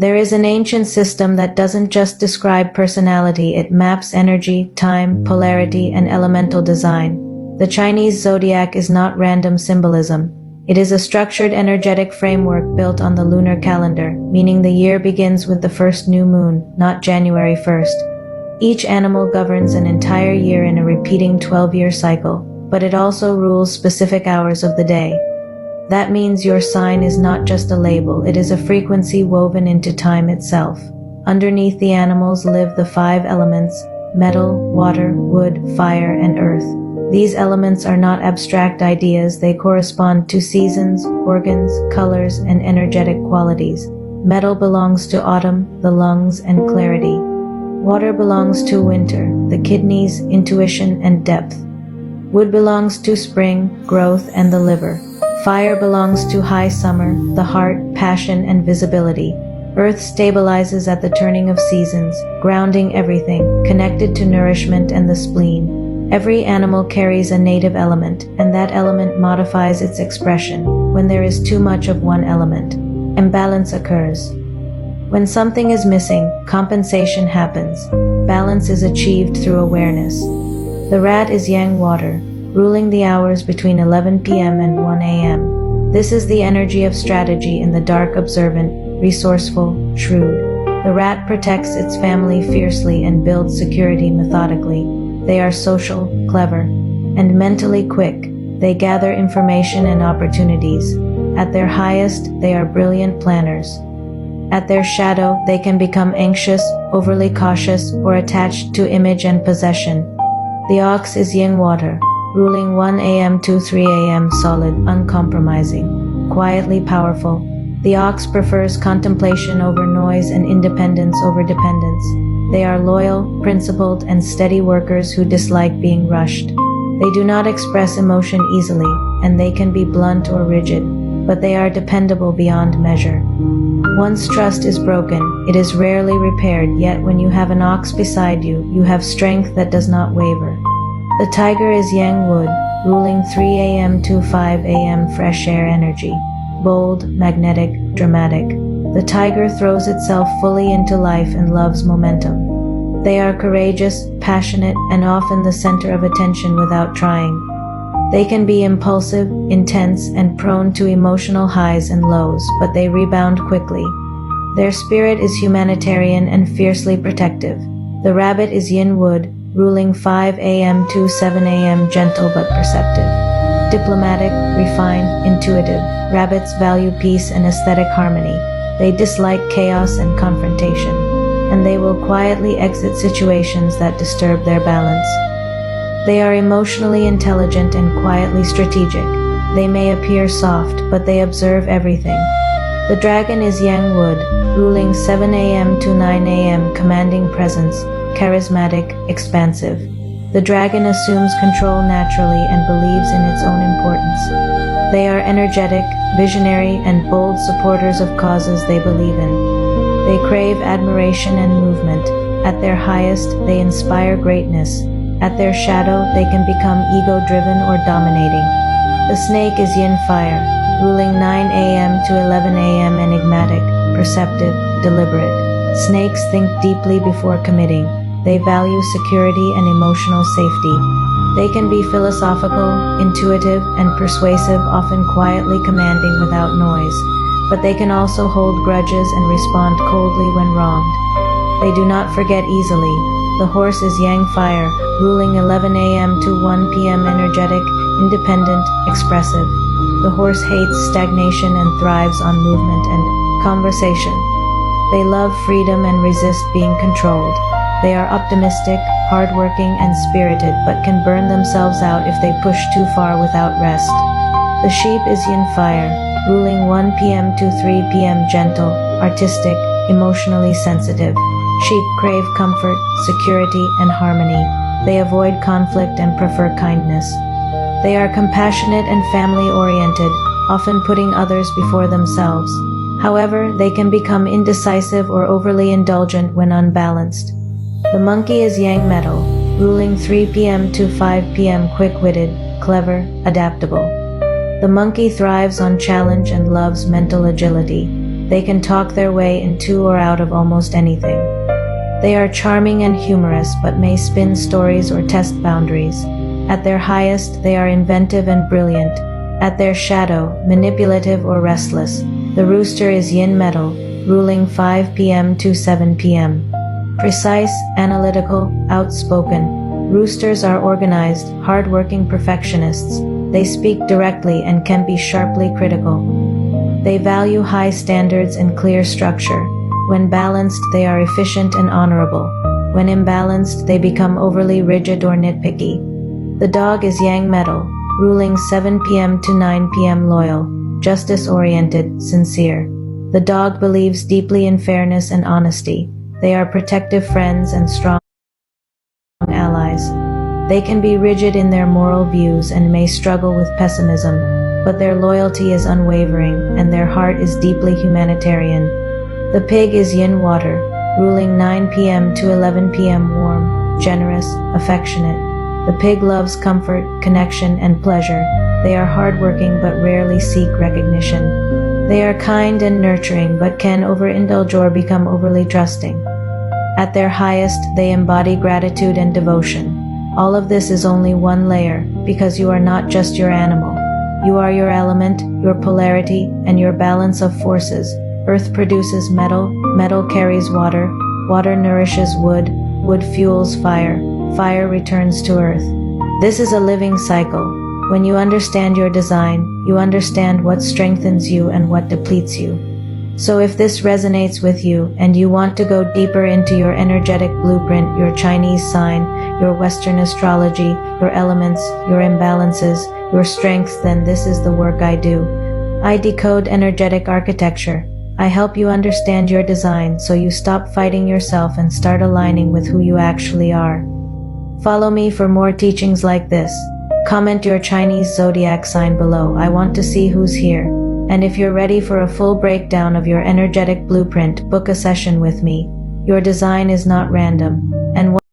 There is an ancient system that doesn't just describe personality, it maps energy, time, polarity, and elemental design. The Chinese zodiac is not random symbolism. It is a structured energetic framework built on the lunar calendar, meaning the year begins with the first new moon, not January 1st. Each animal governs an entire year in a repeating 12-year cycle, but it also rules specific hours of the day. That means your sign is not just a label, it is a frequency woven into time itself. Underneath the animals live the 5 elements: metal, water, wood, fire, and earth. These elements are not abstract ideas, they correspond to seasons, organs, colors, and energetic qualities. Metal belongs to autumn, the lungs, and clarity. Water belongs to winter, the kidneys, intuition, and depth. Wood belongs to spring, growth, and the liver. Fire belongs to high summer, the heart, passion, and visibility. Earth stabilizes at the turning of seasons, grounding everything, connected to nourishment and the spleen. Every animal carries a native element, and that element modifies its expression. When there is too much of one element, imbalance occurs. When something is missing, compensation happens. Balance is achieved through awareness. The rat is yang water, ruling the hours between 11 p.m. and 1 a.m. This is the energy of strategy in the dark, observant, resourceful, shrewd. The rat protects its family fiercely and builds security methodically. They are social, clever, and mentally quick. They gather information and opportunities. At their highest, they are brilliant planners. At their shadow, they can become anxious, overly cautious, or attached to image and possession. The ox is yin water, ruling 1 a.m. to 3 a.m. solid, uncompromising, quietly powerful. The ox prefers contemplation over noise and independence over dependence. They are loyal, principled, and steady workers who dislike being rushed. They do not express emotion easily, and they can be blunt or rigid, but they are dependable beyond measure. Once trust is broken, it is rarely repaired, yet when you have an ox beside you, you have strength that does not waver. The tiger is yang wood, ruling 3 a.m. to 5 a.m. fresh air energy. Bold, magnetic, dramatic. The tiger throws itself fully into life and loves momentum. They are courageous, passionate, and often the center of attention without trying. They can be impulsive, intense, and prone to emotional highs and lows, but they rebound quickly. Their spirit is humanitarian and fiercely protective. The rabbit is yin wood, ruling 5 a.m. to 7 a.m. gentle but perceptive. Diplomatic, refined, intuitive. Rabbits value peace and aesthetic harmony. They dislike chaos and confrontation, and they will quietly exit situations that disturb their balance. They are emotionally intelligent and quietly strategic. They may appear soft, but they observe everything. The dragon is yang wood, ruling 7 a.m. to 9 a.m. commanding presence, charismatic, expansive. The dragon assumes control naturally and believes in its own importance. They are energetic, visionary, and bold supporters of causes they believe in. They crave admiration and movement. At their highest, they inspire greatness. At their shadow, they can become ego-driven or dominating. The snake is yin fire, ruling 9 a.m. to 11 a.m. enigmatic, perceptive, deliberate. Snakes think deeply before committing. They value security and emotional safety. They can be philosophical, intuitive, and persuasive, often quietly commanding without noise. But they can also hold grudges and respond coldly when wronged. They do not forget easily. The horse is yang fire, ruling 11 a.m. to 1 p.m. energetic, independent, expressive. The horse hates stagnation and thrives on movement and conversation. They love freedom and resist being controlled. They are optimistic, hardworking, and spirited, but can burn themselves out if they push too far without rest. The sheep is yin fire, ruling 1 p.m. to 3 p.m. gentle, artistic, emotionally sensitive. Sheep crave comfort, security, and harmony. They avoid conflict and prefer kindness. They are compassionate and family-oriented, often putting others before themselves. However, they can become indecisive or overly indulgent when unbalanced. The monkey is yang metal, ruling 3 p.m. to 5 p.m. quick-witted, clever, adaptable. The monkey thrives on challenge and loves mental agility. They can talk their way into or out of almost anything. They are charming and humorous but may spin stories or test boundaries. At their highest, they are inventive and brilliant. At their shadow, manipulative or restless. The rooster is yin metal, ruling 5 p.m. to 7 p.m. Precise, analytical, outspoken. Roosters are organized, hard-working perfectionists. They speak directly and can be sharply critical. They value high standards and clear structure. When balanced, they are efficient and honorable. When imbalanced, they become overly rigid or nitpicky. The dog is yang metal, ruling 7 p.m. to 9 p.m. loyal, justice-oriented, sincere. The dog believes deeply in fairness and honesty. They are protective friends and strong allies. They can be rigid in their moral views and may struggle with pessimism, but their loyalty is unwavering and their heart is deeply humanitarian. The pig is yin water, ruling 9 p.m. to 11 p.m. warm, generous, affectionate. The pig loves comfort, connection, and pleasure. They are hardworking but rarely seek recognition. They are kind and nurturing but can overindulge or become overly trusting. At their highest, they embody gratitude and devotion. All of this is only one layer, because you are not just your animal. You are your element, your polarity, and your balance of forces. Earth produces metal, metal carries water, water nourishes wood, wood fuels fire, fire returns to earth. This is a living cycle. When you understand your design, you understand what strengthens you and what depletes you. So if this resonates with you and you want to go deeper into your energetic blueprint, your Chinese sign, your Western astrology, your elements, your imbalances, your strengths, then this is the work I do. I decode energetic architecture. I help you understand your design so you stop fighting yourself and start aligning with who you actually are. Follow me for more teachings like this. Comment your Chinese zodiac sign below. I want to see who's here. And if you're ready for a full breakdown of your energetic blueprint, book a session with me. Your design is not random. And